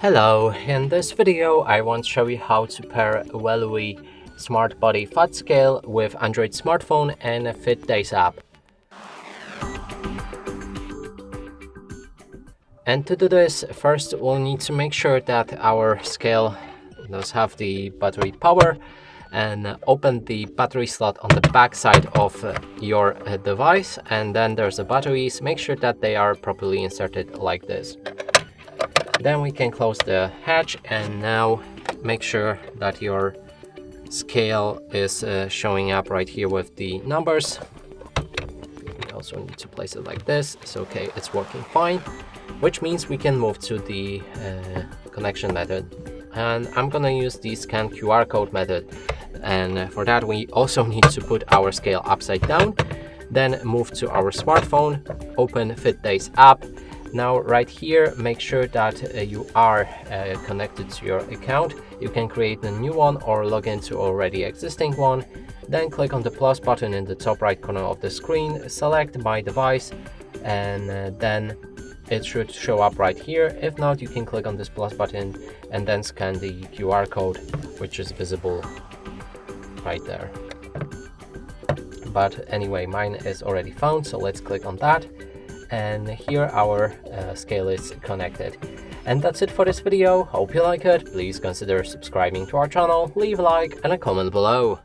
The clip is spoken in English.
Hello, in this video I want to show you how to pair Wellue Smart Body Fat Scale with Android smartphone and a Fit Days app. And to do this, first we'll need to make sure that our scale does have the battery power, and open the battery slot on the back side of your device, and then there's the batteries. Make sure that they are properly inserted like this. Then we can close the hatch, and now make sure that your scale is showing up right here with the numbers. We also need to place it like this. It's okay, it's working fine, which means we can move to the connection method. And I'm gonna use the scan QR code method, and for that we also need to put our scale upside down. Then move to our smartphone, open Fit Days app. Now right here, make sure that you are connected to your account. You can create a new one or log into already existing one. Then click on the plus button in the top right corner of the screen, select My Device, and then it should show up right here. If not, you can click on this plus button and then scan the QR code, which is visible right there. But anyway, mine is already found, so let's click on that. And here our scale is connected. And that's it for this video. Hope you like it. Please consider subscribing to our channel, leave a like and a comment below.